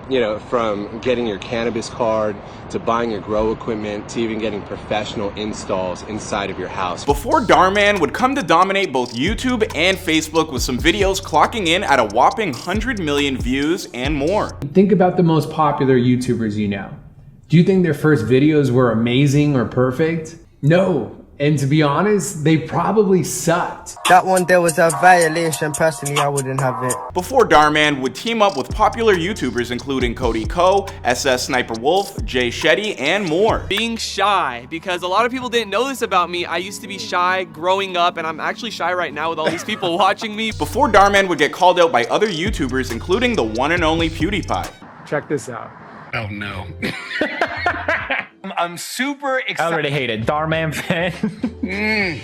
You know, from getting your cannabis card to buying your grow equipment to even getting professional installs inside of your house. Before Dhar Mann would come to dominate both YouTube and Facebook with some videos clocking in at a whopping 100 million views and more. Think about the most popular YouTubers you know. Do you think their first videos were amazing or perfect? No. And to be honest, they probably sucked. That one there was a violation. Personally, I wouldn't have it. Before Dhar Mann would team up with popular YouTubers including Cody Ko, SS Sniper Wolf, Jay Shetty, and more. Being shy, because a lot of people didn't know this about me. I used to be shy growing up, and I'm actually shy right now with all these people watching me. Before Dhar Mann would get called out by other YouTubers including the one and only PewDiePie. Check this out. Oh no. I'm super excited. I already hate it. Dhar Mann fan.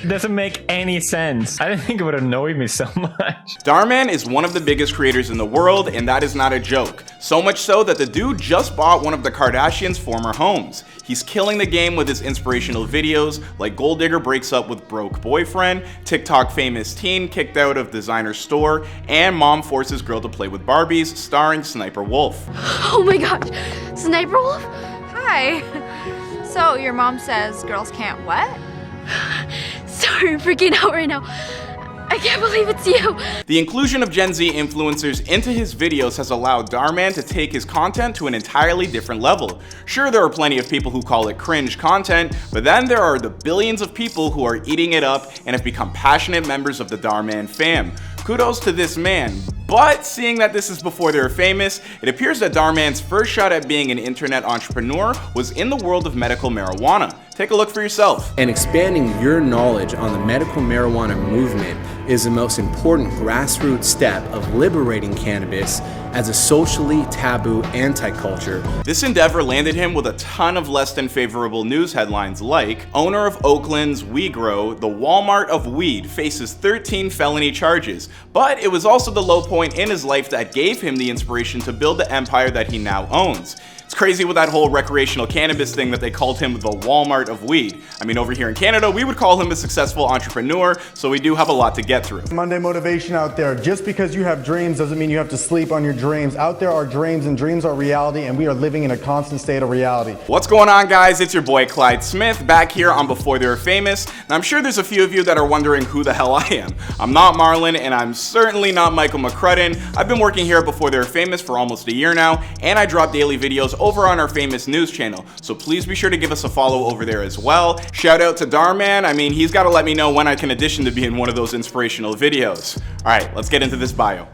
Doesn't make any sense. I didn't think it would annoy me so much. Dhar Mann is one of the biggest creators in the world, and that is not a joke. So much so that the dude just bought one of the Kardashians' former homes. He's killing the game with his inspirational videos like Gold Digger breaks up with broke boyfriend, TikTok famous teen kicked out of designer store, and mom forces girl to play with Barbies, starring Sniper Wolf. Oh my gosh, Sniper Wolf? Hi. So your mom says girls can't what? Sorry, I'm freaking out right now. I can't believe it's you. The inclusion of Gen Z influencers into his videos has allowed Dhar Mann to take his content to an entirely different level. Sure, there are plenty of people who call it cringe content, but then there are the billions of people who are eating it up and have become passionate members of the Dhar Mann fam. Kudos to this man. But seeing that this is before they were famous, it appears that Dhar Mann's first shot at being an internet entrepreneur was in the world of medical marijuana. Take a look for yourself. And expanding your knowledge on the medical marijuana movement is the most important grassroots step of liberating cannabis as a socially taboo anti-culture. This endeavor landed him with a ton of less than favorable news headlines like, owner of Oakland's WeGrow, the Walmart of weed, faces 13 felony charges. But it was also the low point in his life that gave him the inspiration to build the empire that he now owns. It's crazy with that whole recreational cannabis thing that they called him the Walmart of weed. I mean, over here in Canada, we would call him a successful entrepreneur, so we do have a lot to get through. Monday motivation out there. Just because you have dreams doesn't mean you have to sleep on your dreams. Out there are dreams, and dreams are reality, and we are living in a constant state of reality. What's going on, guys? It's your boy Clyde Smith back here on Before They Were Famous. And I'm sure there's a few of you that are wondering who the hell I am. I'm not Marlon, and I'm certainly not Michael McCrudden. I've been working here at Before They Were Famous for almost a year now, and I drop daily videos over on our famous news channel. So please be sure to give us a follow over there as well. Shout out to Dhar Mann. I mean, he's got to let me know when I can audition to be in one of those inspirational videos. All right, let's get into this bio.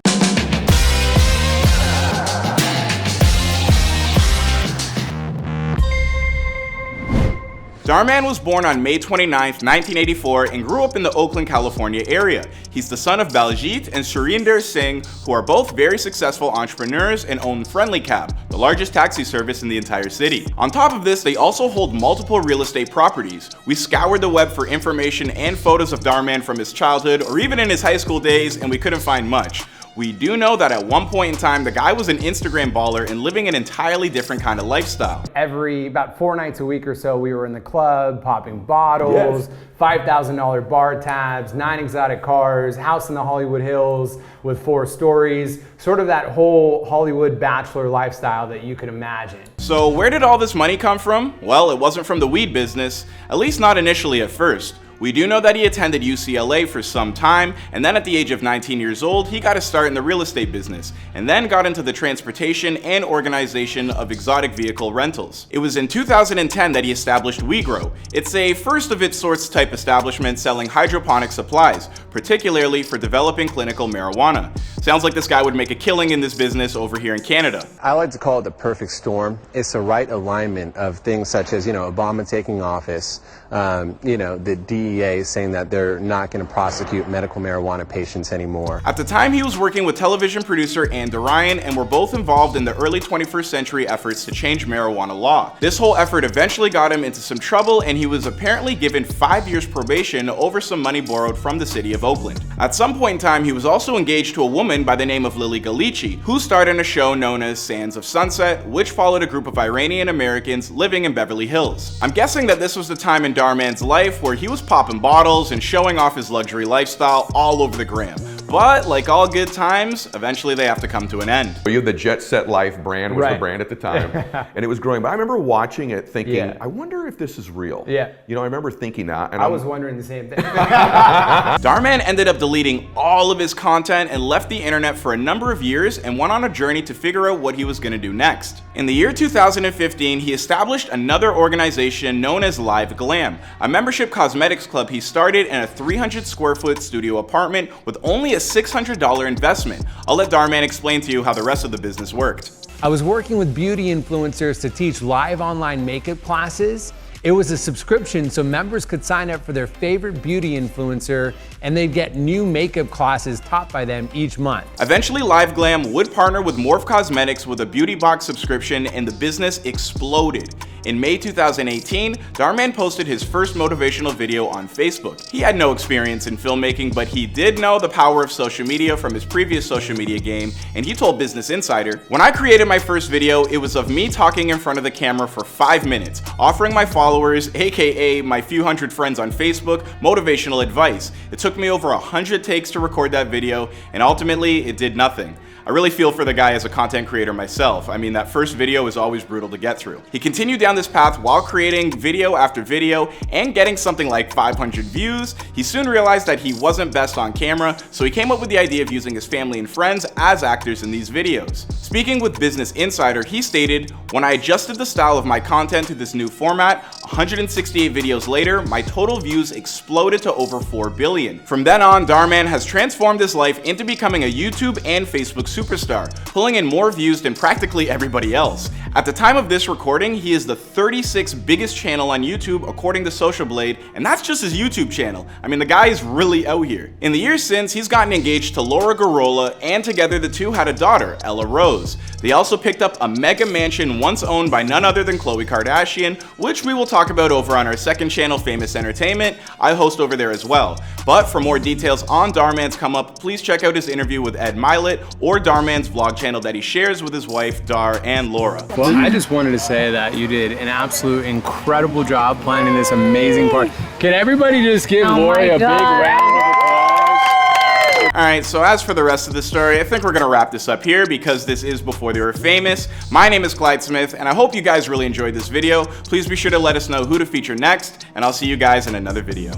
Dhar Mann was born on May 29, 1984 and grew up in the Oakland, California area. He's the son of Baljit and Surinder Singh, who are both very successful entrepreneurs and own Friendly Cab, the largest taxi service in the entire city. On top of this, they also hold multiple real estate properties. We scoured the web for information and photos of Dhar Mann from his childhood or even in his high school days, and we couldn't find much. We do know that at one point in time, the guy was an Instagram baller and living an entirely different kind of lifestyle. About 4 nights a week or so, we were in the club, popping bottles, $5,000 bar tabs, 9 exotic cars, house in the Hollywood Hills with 4 stories, sort of that whole Hollywood bachelor lifestyle that you could imagine. So where did all this money come from? Well, it wasn't from the weed business, at least not initially at first. We do know that he attended UCLA for some time, and then at the age of 19 years old, he got a start in the real estate business, and then got into the transportation and organization of exotic vehicle rentals. It was in 2010 that he established WeGrow. It's a first of its sorts type establishment selling hydroponic supplies, particularly for developing clinical marijuana. Sounds like this guy would make a killing in this business over here in Canada. I like to call it the perfect storm. It's the right alignment of things such as, Obama taking office, the DEA saying that they're not going to prosecute medical marijuana patients anymore. At the time, he was working with television producer Ann Ryan and were both involved in the early 21st century efforts to change marijuana law. This whole effort eventually got him into some trouble, and he was apparently given 5 years probation over some money borrowed from the city of Oakland. At some point in time, he was also engaged to a woman by the name of Lily Galici, who starred in a show known as Sands of Sunset, which followed a group of Iranian Americans living in Beverly Hills. I'm guessing that this was the time in Dhar Mann's life where he was popping bottles and showing off his luxury lifestyle all over the gram. But like all good times, eventually they have to come to an end. You have the Jet Set Life brand, was the Right. brand at the time, and it was growing. But I remember watching it thinking, Yeah. I wonder if this is real. Yeah. You know, I remember thinking that. And I was wondering the same thing. Dhar Mann ended up deleting all of his content and left the internet for a number of years and went on a journey to figure out what he was going to do next. In the year 2015, he established another organization known as Glam, a membership cosmetics club he started in a 300 square foot studio apartment with only a $600 investment. I'll let Dhar Mann explain to you how the rest of the business worked. I was working with beauty influencers to teach live online makeup classes. It was a subscription so members could sign up for their favorite beauty influencer and they'd get new makeup classes taught by them each month. Eventually, Glam would partner with Morph Cosmetics with a beauty box subscription and the business exploded. In May 2018, Dhar Mann posted his first motivational video on Facebook. He had no experience in filmmaking, but he did know the power of social media from his previous social media game, and he told Business Insider, "When I created my first video, it was of me talking in front of the camera for 5 minutes, offering my followers, aka my few hundred friends on Facebook, motivational advice. It took me over 100 takes to record that video, and ultimately, it did nothing." I really feel for the guy as a content creator myself. I mean, that first video is always brutal to get through. He continued down this path while creating video after video and getting something like 500 views. He soon realized that he wasn't best on camera, so he came up with the idea of using his family and friends as actors in these videos. Speaking with Business Insider, he stated, "When I adjusted the style of my content to this new format, 168 videos later, my total views exploded to over 4 billion. From then on, Dhar Mann has transformed his life into becoming a YouTube and Facebook superstar, pulling in more views than practically everybody else. At the time of this recording, he is the 36th biggest channel on YouTube according to Social Blade, and that's just his YouTube channel. I mean, the guy is really out here. In the years since, he's gotten engaged to Laura Garola, and together the two had a daughter, Ella Rose. They also picked up a mega mansion once owned by none other than Khloe Kardashian, which we will talk about over on our second channel, Famous Entertainment. I host over there as well. But for more details on Dhar Mann's come up, please check out his interview with Ed Milet or Dhar Mann's vlog channel that he shares with his wife, Dhar, and Laura. Well, I just wanted to say that you did an absolute incredible job planning this amazing party. Can everybody just give Lori a big round of applause? Alright, so as for the rest of the story, I think we're gonna wrap this up here because this is before they were famous. My name is Clyde Smith, and I hope you guys really enjoyed this video. Please be sure to let us know who to feature next, and I'll see you guys in another video.